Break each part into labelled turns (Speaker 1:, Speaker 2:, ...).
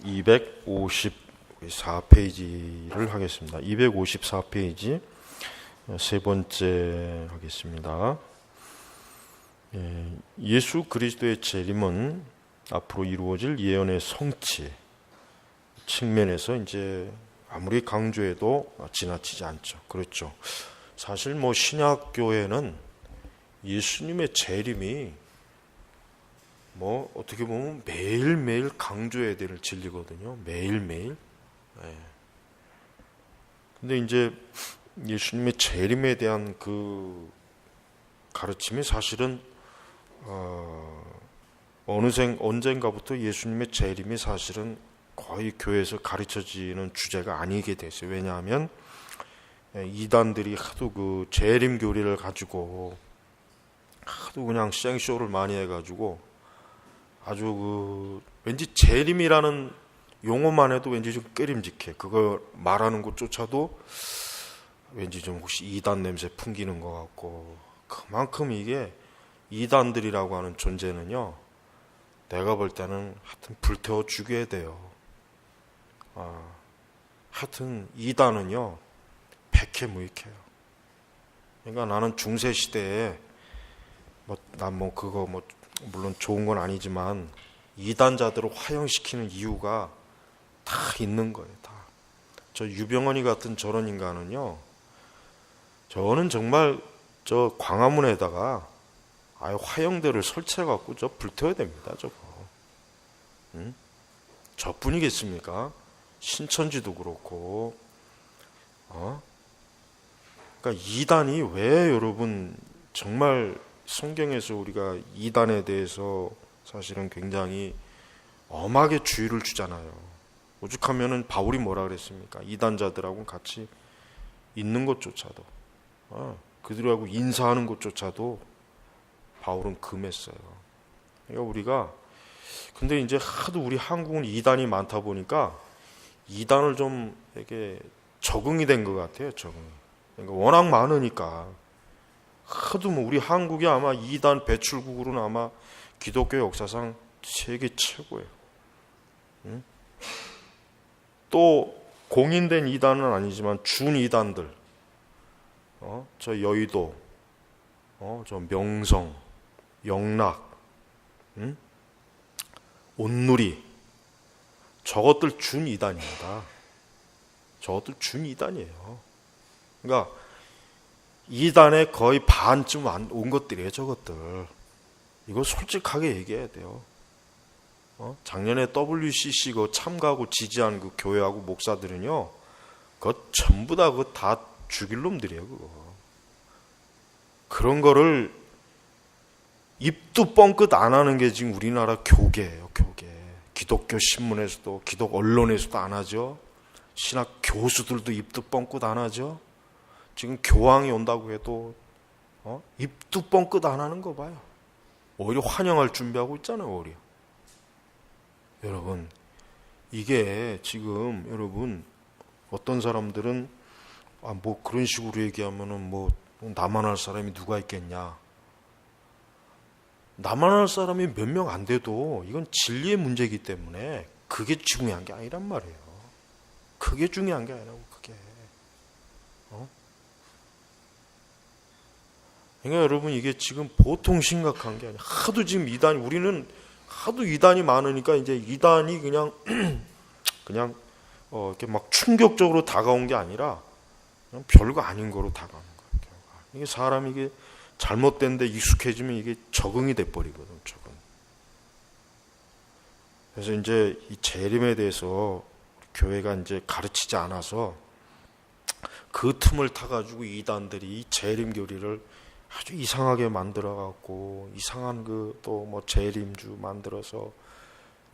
Speaker 1: 254페이지를 하겠습니다. 254페이지 세 번째 하겠습니다. 예수 그리스도의 재림은 앞으로 이루어질 예언의 성취 측면에서 이제 아무리 강조해도 지나치지 않죠. 그렇죠. 사실 신약교회는 예수님의 재림이 어떻게 보면 매일매일 강조해야 될 진리거든요. 매일매일. 근데 이제 예수님의 재림에 대한 그 가르침이 사실은 언젠가부터 예수님의 재림이 사실은 거의 교회에서 가르쳐지는 주제가 아니게 됐어요. 왜냐하면 이단들이 하도 그 재림 교리를 가지고 하도 그냥 생쇼를 많이 해가지고 아주 왠지 재림이라는 용어만 해도 왠지 좀 끄림직해. 그거 말하는 것조차도 왠지 좀 혹시 이단 냄새 풍기는 것 같고, 그만큼 이게 이단들이라고 하는 존재는요, 내가 볼 때는 하여튼 불태워 죽여야 돼요. 하여튼 이단은요 백해무익해요. 그러니까 나는 중세 시대에 물론 좋은 건 아니지만 이단자들을 화형시키는 이유가 다 있는 거예요. 다. 저 유병헌이 같은 저런 인간은요, 저는 정말 저 광화문에다가 아예 화형대를 설치해갖고 저 불태워야 됩니다. 저거. 저뿐이겠습니까? 신천지도 그렇고. 그러니까 이단이 왜 여러분 정말 성경에서 우리가 이단에 대해서 사실은 굉장히 엄하게 주의를 주잖아요. 오죽하면은 바울이 뭐라 그랬습니까? 이단자들하고 같이 있는 것조차도, 그들하고 인사하는 것조차도 바울은 금했어요. 그러니까 우리가, 근데 이제 하도 우리 한국은 이단이 많다 보니까 이단을 좀 이렇게 적응이 된 것 같아요. 적응이. 그러니까 워낙 많으니까. 하도 우리 한국이 아마 이단 배출국으로는 아마 기독교 역사상 세계 최고예요. 또 공인된 이단은 아니지만 준 이단들, 저 여의도, 저 명성, 영락, 온누리, 저것들 준 이단입니다. 저것들 준 이단이에요. 그러니까 이단의 거의 반쯤 온 것들이에요. 저것들. 이거 솔직하게 얘기해야 돼요. 작년에 WCC 그 참가하고 지지한 그 교회하고 목사들은요, 그거 전부 다 그거 다 죽일 놈들이에요. 그거. 그런 거를 입도 뻥끗 안 하는 게 지금 우리나라 교계예요. 교계. 기독교 신문에서도, 기독 언론에서도 안 하죠. 신학 교수들도 입도 뻥끗 안 하죠. 지금 교황이 온다고 해도 입도 뻥끗 안 하는 거 봐요. 오히려 환영할 준비하고 있잖아요. 오히려. 여러분, 이게 지금 여러분 어떤 사람들은 그런 식으로 얘기하면은 나만 할 사람이 누가 있겠냐. 나만 할 사람이 몇 명 안 돼도 이건 진리의 문제이기 때문에 그게 중요한 게 아니란 말이에요. 그게 중요한 게 아니라고. 그게. 그러니까 여러분 이게 지금 보통 심각한 게 아니에요. 하도 지금 우리는 하도 이단이 많으니까 이제 이단이 그냥 이렇게 막 충격적으로 다가온 게 아니라 그냥 별거 아닌 거로 다가오는 거예요. 이게 사람이 이게 잘못된 데 익숙해지면 이게 적응이 돼 버리거든. 적응. 그래서 이제 이 재림에 대해서 교회가 이제 가르치지 않아서 그 틈을 타가지고 이단들이 이 재림 교리를 아주 이상하게 만들어갖고 이상한 재림주 만들어서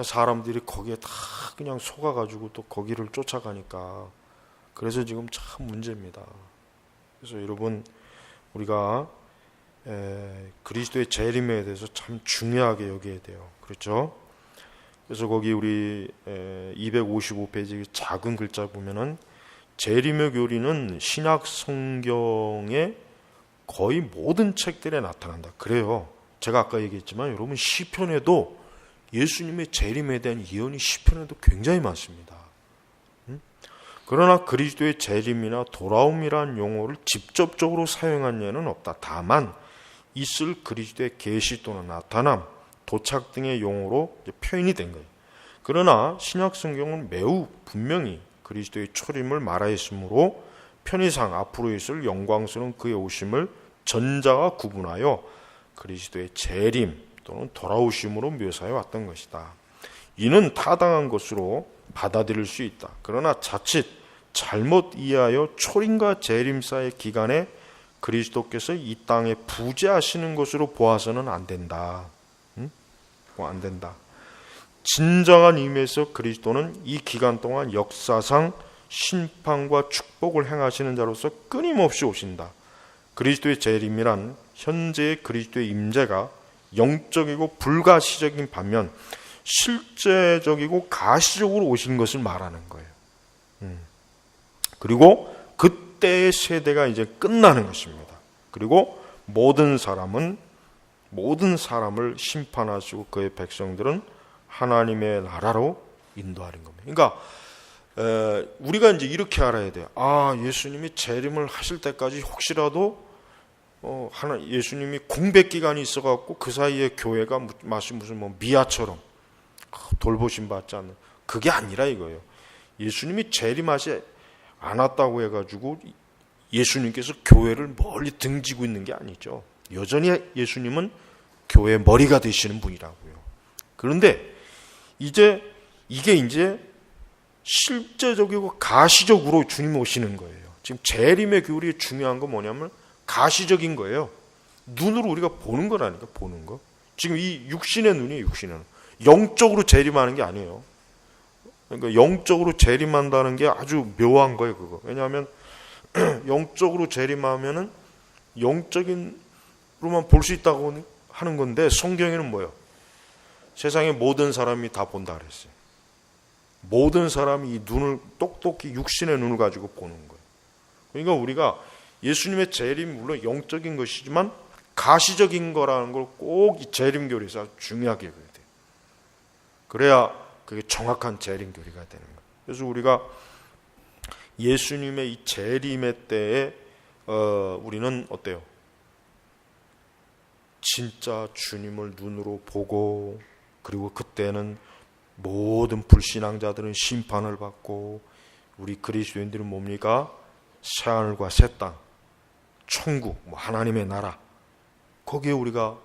Speaker 1: 사람들이 거기에 다 그냥 속아가지고 또 거기를 쫓아가니까 그래서 지금 참 문제입니다. 그래서 여러분 우리가 그리스도의 재림에 대해서 참 중요하게 여겨야 돼요. 그렇죠? 그래서 거기 우리 255페이지 작은 글자 보면은 재림의 교리는 신약 성경의 거의 모든 책들에 나타난다. 그래요. 제가 아까 얘기했지만 여러분 시편에도 예수님의 재림에 대한 예언이 시편에도 굉장히 많습니다. 그러나 그리스도의 재림이나 돌아옴이라는 용어를 직접적으로 사용한 예는 없다. 다만 있을 그리스도의 계시 또는 나타남, 도착 등의 용어로 표현이 된 거예요. 그러나 신약 성경은 매우 분명히 그리스도의 초림을 말하였으므로 편의상 앞으로 있을 영광스러운 그의 오심을 전자가 구분하여 그리스도의 재림 또는 돌아오심으로 묘사해 왔던 것이다. 이는 타당한 것으로 받아들일 수 있다. 그러나 자칫 잘못 이해하여 초림과 재림 사이의 기간에 그리스도께서 이 땅에 부재하시는 것으로 보아서는 안 된다. 안 된다. 진정한 의미에서 그리스도는 이 기간 동안 역사상 심판과 축복을 행하시는 자로서 끊임없이 오신다. 그리스도의 재림이란 현재의 그리스도의 임재가 영적이고 불가시적인 반면 실제적이고 가시적으로 오신 것을 말하는 거예요. 그리고 그때의 세대가 이제 끝나는 것입니다. 그리고 모든 사람을 심판하시고 그의 백성들은 하나님의 나라로 인도하는 겁니다. 그러니까 우리가 이제 이렇게 알아야 돼요. 예수님이 재림을 하실 때까지 혹시라도 예수님이 공백 기간이 있어갖고 그 사이에 교회가 마치 무슨 미아처럼 돌보심 받지 않는, 그게 아니라 이거예요. 예수님이 재림하지 않았다고 해가지고 예수님께서 교회를 멀리 등지고 있는 게 아니죠. 여전히 예수님은 교회의 머리가 되시는 분이라고요. 그런데 이게 이제 실제적이고 가시적으로 주님 오시는 거예요. 지금 재림의 교리에 중요한 건 뭐냐면 가시적인 거예요. 눈으로 우리가 보는 거라니까, 보는 거. 지금 이 육신의 눈이에요, 육신의 눈. 영적으로 재림하는 게 아니에요. 그러니까 영적으로 재림한다는 게 아주 묘한 거예요, 그거. 왜냐하면 영적으로 재림하면은 영적인로만 볼 수 있다고 하는 건데, 성경에는 뭐예요? 세상의 모든 사람이 다 본다 그랬어요. 모든 사람이 이 눈을 똑똑히 육신의 눈을 가지고 보는 거예요. 그러니까 우리가 예수님의 재림 물론 영적인 것이지만 가시적인 거라는 걸 꼭 이 재림 교리에서 중요하게 배워야 돼요. 그래야 그게 정확한 재림 교리가 되는 거예요. 그래서 우리가 예수님의 이 재림의 때에 우리는 어때요? 진짜 주님을 눈으로 보고, 그리고 그때는 모든 불신앙자들은 심판을 받고, 우리 그리스도인들은 뭡니까? 새하늘과 새 땅, 천국, 하나님의 나라, 거기에 우리가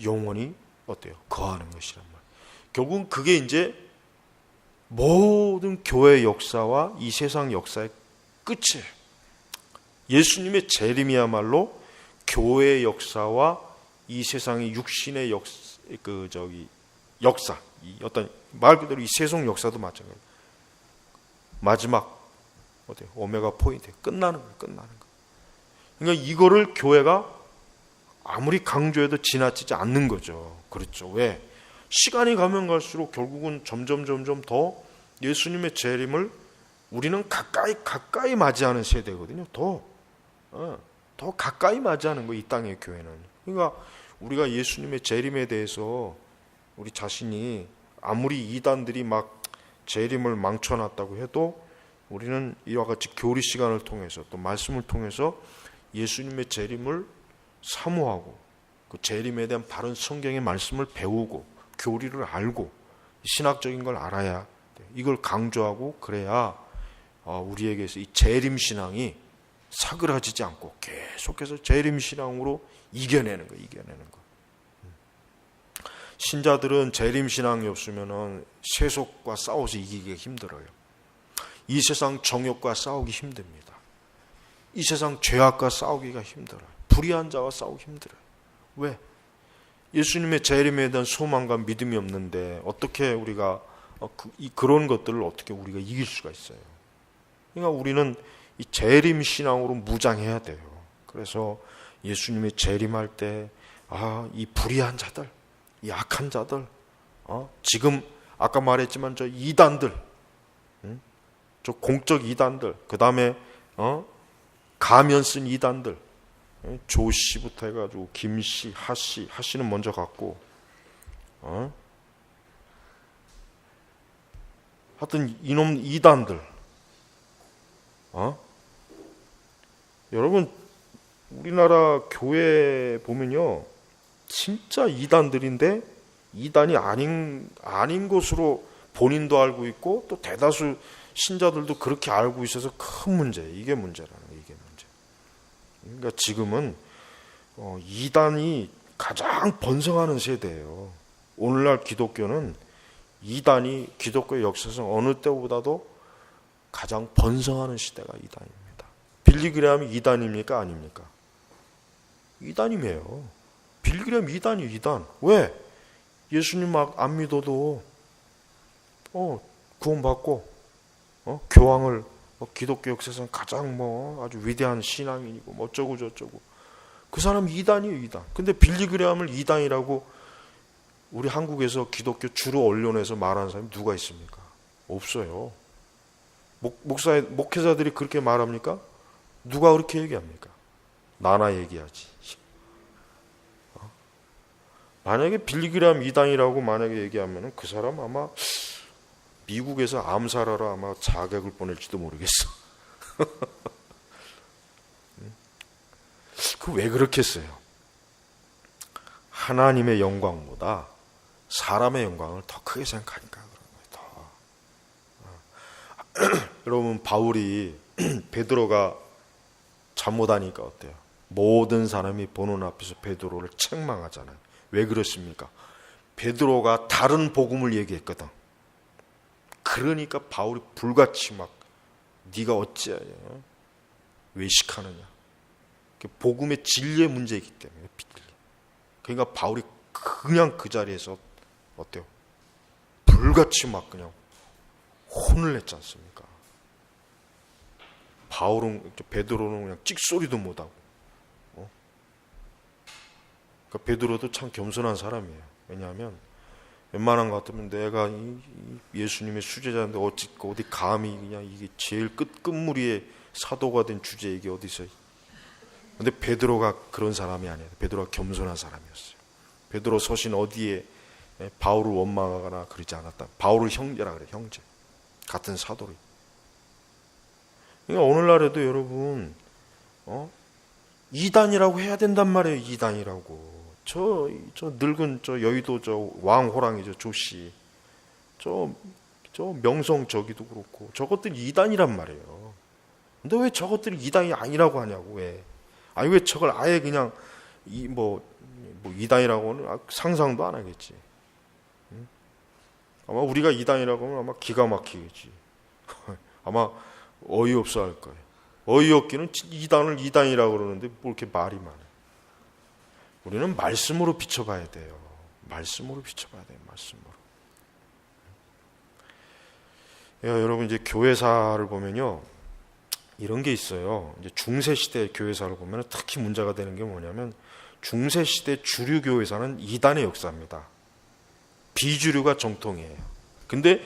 Speaker 1: 영원히 어때요? 거하는 것이란 말이에요. 결국은 그게 이제 모든 교회의 역사와 이 세상 역사의 끝이에요. 예수님의 재림이야말로 교회의 역사와 이 세상의 육신의 역사, 어떤 말 그대로 이 세속 역사도 마찬가지예요. 마지막 어때요? 오메가 포인트, 끝나는 거예요. 끝나는 거. 그러니까 이거를 교회가 아무리 강조해도 지나치지 않는 거죠. 그렇죠. 왜? 시간이 가면 갈수록 결국은 점점 더 예수님의 재림을 우리는 가까이 맞이하는 세대거든요. 더 가까이 맞이하는 거예요, 이 땅의 교회는. 그러니까 우리가 예수님의 재림에 대해서 우리 자신이 아무리 이단들이 막 재림을 망쳐놨다고 해도 우리는 이와 같이 교리 시간을 통해서 또 말씀을 통해서 예수님의 재림을 사모하고 그 재림에 대한 바른 성경의 말씀을 배우고 교리를 알고 신학적인 걸 알아야 돼. 이걸 강조하고 그래야 우리에게서 이 재림 신앙이 사그라지지 않고 계속해서 재림 신앙으로 이겨내는 거예요. 신자들은 재림 신앙이 없으면 세속과 싸워서 이기기가 힘들어요. 이 세상 정욕과 싸우기 힘듭니다. 이 세상 죄악과 싸우기가 힘들어요. 불의한 자와 싸우기 힘들어요. 왜? 예수님의 재림에 대한 소망과 믿음이 없는데 어떻게 우리가 그런 것들을 어떻게 우리가 이길 수가 있어요? 그러니까 우리는 이 재림 신앙으로 무장해야 돼요. 그래서 예수님이 재림할 때 이 불의한 자들, 이 악한 자들, 지금 아까 말했지만 저 이단들, 저 공적 이단들, 그 다음에 가면 쓴 이단들, 조씨부터 해가지고 김씨, 하씨는 먼저 갔고, 하여튼 이놈 이단들. 여러분 우리나라 교회 보면요, 진짜 이단들인데 이단이 아닌 것으로 본인도 알고 있고 또 대다수 신자들도 그렇게 알고 있어서 큰 문제. 이게 문제라는 거예요. 이게 문제. 그러니까 지금은 이단이 가장 번성하는 세대예요. 오늘날 기독교는 이단이 기독교의 역사상 어느 때보다도 가장 번성하는 시대가 이단입니다. 빌리그레함이 이단입니까? 아닙니까? 이단임이에요. 빌리그레함 이단이에요. 이단. 왜? 예수님 막 안 믿어도 구원받고 교황을 기독교 역사상 가장 아주 위대한 신앙인이고 어쩌고 저쩌고, 그 사람 이단이에요. 이단. 근데 빌리그레함을 이단이라고 우리 한국에서 기독교 주로 언론에서 말하는 사람이 누가 있습니까? 없어요. 목회자들이 그렇게 말합니까? 누가 그렇게 얘기합니까? 나나 얘기하지. 만약에 빌리그레함 이단이라고 만약에 얘기하면 그 사람 아마 미국에서 암살하러 아마 자격을 보낼지도 모르겠어. 그 왜 그렇겠어요? 하나님의 영광보다 사람의 영광을 더 크게 생각하니까 그런 거예요. 여러분 바울이 베드로가 잘못하니까 어때요? 모든 사람이 보는 앞에서 베드로를 책망하잖아요. 왜 그렇습니까? 베드로가 다른 복음을 얘기했거든. 그러니까 바울이 불같이 막 네가 어찌하냐, 외식하느냐. 복음의 진리의 문제이기 때문에. 그러니까 바울이 그냥 그 자리에서 어때요? 불같이 막 그냥 혼을 냈지 않습니까? 베드로는 그냥 찍소리도 못하고. 그러니까 베드로도 참 겸손한 사람이에요. 왜냐하면 웬만한 것 같으면 내가 예수님의 수제자인데 어디 감히 그냥 이게 제일 끝무리의 사도가 된 주제 이게 어디서. 근데 베드로가 그런 사람이 아니에요. 베드로가 겸손한 사람이었어요. 베드로 서신 어디에 바울을 원망하거나 그러지 않았다. 바울을 형제라 그래. 형제. 같은 사도를. 그러니까 오늘날에도 여러분 이단이라고 해야 된단 말이에요. 이단이라고. 저 늙은 여의도 왕호랑이죠. 조씨. 저 명성 저기도 그렇고 저것들 이단이란 말이에요. 근데 왜 저것들이 이단이 아니라고 하냐고. 왜? 아니 왜 저걸 아예 그냥 이단이라고는 상상도 안 하겠지. 아마 우리가 이단이라고 하면 아마 기가 막히겠지. 아마 어이없어 할 거예요. 어이없기는 이단을 이단이라고 그러는데 뭐 이렇게 말이 많아요. 우리는 말씀으로 비춰봐야 돼요. 말씀으로 비춰봐야 돼요. 말씀으로. 여러분 이제 교회사를 보면요, 이런 게 있어요. 이제 중세 시대 교회사를 보면 특히 문제가 되는 게 뭐냐면 중세 시대 주류 교회사는 이단의 역사입니다. 비주류가 정통이에요. 근데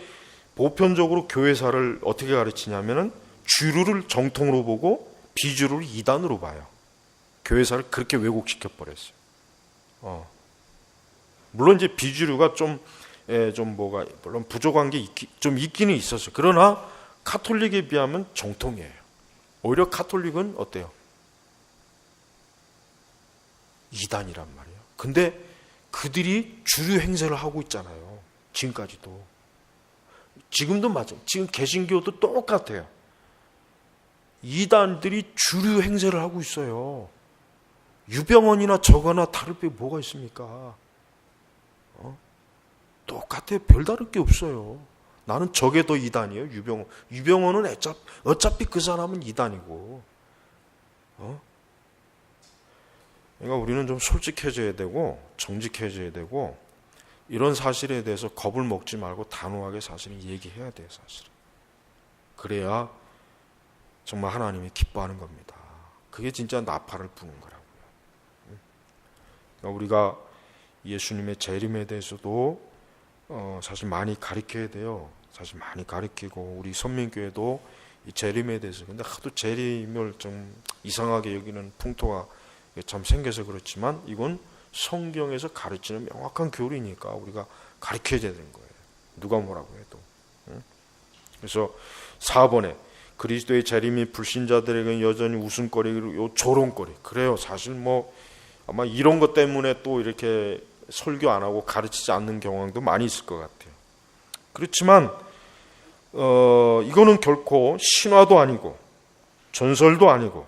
Speaker 1: 보편적으로 교회사를 어떻게 가르치냐면은 주류를 정통으로 보고 비주류를 이단으로 봐요. 교회사를 그렇게 왜곡시켜 버렸어요. 물론 이제 비주류가 물론 부족한 게 좀 있기는 있었어요. 그러나 카톨릭에 비하면 정통이에요. 오히려 카톨릭은 어때요? 이단이란 말이에요. 근데 그들이 주류 행세를 하고 있잖아요. 지금까지도. 지금도 맞아요. 지금 개신교도 똑같아요. 이단들이 주류 행세를 하고 있어요. 유병원이나 저거나 다를 게 뭐가 있습니까? 똑같아요. 별다를 게 없어요. 나는 저게 더 이단이에요. 유병원은 어차피 그 사람은 이단이고. 그러니까 우리는 좀 솔직해져야 되고 정직해져야 되고 이런 사실에 대해서 겁을 먹지 말고 단호하게 사실은 얘기해야 돼요. 사실은. 그래야 정말 하나님이 기뻐하는 겁니다. 그게 진짜 나팔을 부는 거라고요. 그러니까 우리가 예수님의 재림에 대해서도 사실 많이 가르쳐야 돼요. 사실 많이 가르치고 우리 선민교회도 이 재림에 대해서. 근데 하도 재림을 좀 이상하게 여기는 풍토가 참 생겨서 그렇지만 이건 성경에서 가르치는 명확한 교리니까 우리가 가르쳐야 되는 거예요. 누가 뭐라고 해도. 그래서 4번에 그리스도의 재림이 불신자들에게는 여전히 웃음거리고 조롱거리. 그래요. 사실 뭐 아마 이런 것 때문에 또 이렇게 설교 안 하고 가르치지 않는 경향도 많이 있을 것 같아요. 그렇지만 이거는 결코 신화도 아니고 전설도 아니고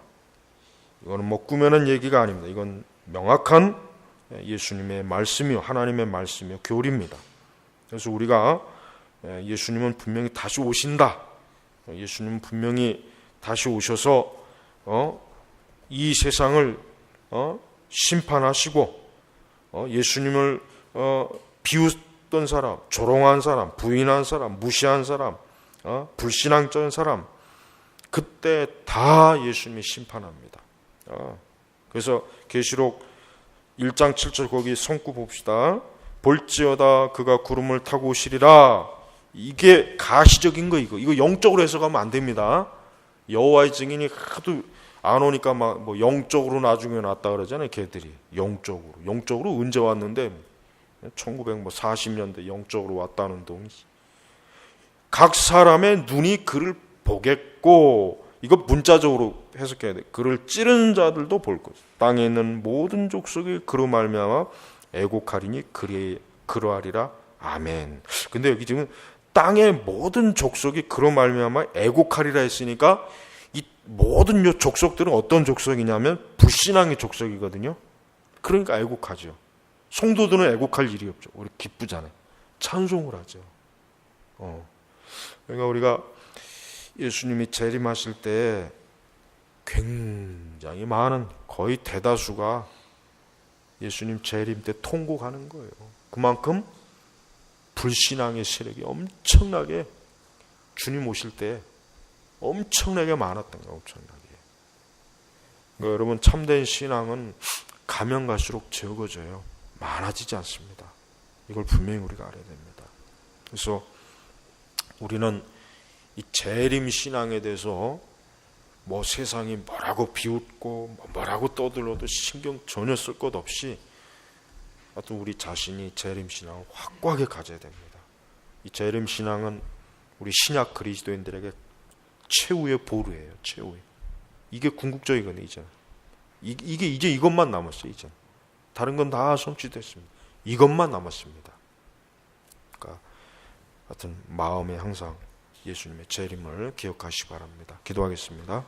Speaker 1: 이거는 뭐 꾸며낸 얘기가 아닙니다. 이건 명확한 예수님의 말씀이요, 하나님의 말씀이요, 교리입니다. 그래서 우리가 예수님은 분명히 다시 오신다. 예수님은 분명히 다시 오셔서 이 세상을 심판하시고 예수님을 비웃던 사람, 조롱한 사람, 부인한 사람, 무시한 사람, 불신앙적인 사람, 그때 다 예수님이 심판합니다. 그래서 계시록 1장 7절 거기 성구 봅시다. 볼지어다 그가 구름을 타고 오시리라. 이게 가시적인 거 이거 영적으로 해석하면 안 됩니다. 여호와의 증인이 하도 안 오니까 막 뭐 영적으로 나중에 왔다 그러잖아요. 걔들이 영적으로 언제 왔는데 1940년대 영적으로 왔다는 동이 각 사람의 눈이 그를 보겠고, 이거 문자적으로 해석해야 돼. 그를 찌르는 자들도 볼 것. 땅에 있는 모든 족속이 그로 말미암아 애곡하리니 그러하리라. 아멘. 근데 여기 지금 땅의 모든 족속이 그로 말미암아 애곡하리라 했으니까 이 모든 요 족속들은 어떤 족속이냐면 불신앙의 족속이거든요. 그러니까 애곡하죠. 성도들은 애곡할 일이 없죠. 우리 기쁘잖아요. 찬송을 하죠. 그러니까 우리가 예수님이 재림하실 때 굉장히 많은, 거의 대다수가 예수님 재림 때 통곡하는 거예요. 그만큼 불신앙의 세력이 엄청나게 주님 오실 때 엄청나게 많았던 거예요. 엄청나게. 그러니까 여러분, 참된 신앙은 가면 갈수록 적어져요. 많아지지 않습니다. 이걸 분명히 우리가 알아야 됩니다. 그래서 우리는 이 재림 신앙에 대해서 뭐 세상이 뭐라고 비웃고 뭐라고 떠들어도 신경 전혀 쓸 것 없이 하여튼 우리 자신이 재림 신앙을 확고하게 가져야 됩니다. 이 재림 신앙은 우리 신약 그리스도인들에게 최후의 보루예요. 최후의. 이게 궁극적이거든요. 이게 이제 이것만 남았어요. 이제 다른 건 다 성취됐습니다. 이것만 남았습니다. 그러니까 하여튼 마음에 항상 예수님의 재림을 기억하시기 바랍니다. 기도하겠습니다.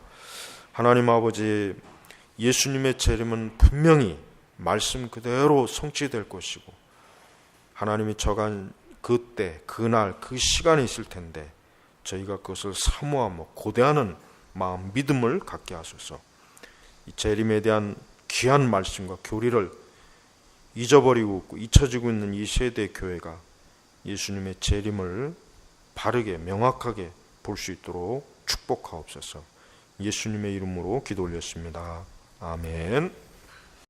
Speaker 1: 하나님 아버지, 예수님의 재림은 분명히 말씀 그대로 성취될 것이고 하나님이 정한 그때, 그날, 그 시간이 있을 텐데 저희가 그것을 사모하며 고대하는 마음, 믿음을 갖게 하소서. 이 재림에 대한 귀한 말씀과 교리를 잊어버리고 있고 잊혀지고 있는 이 세대 교회가 예수님의 재림을 바르게 명확하게 볼 수 있도록 축복하옵소서. 예수님의 이름으로 기도 올렸습니다. 아멘.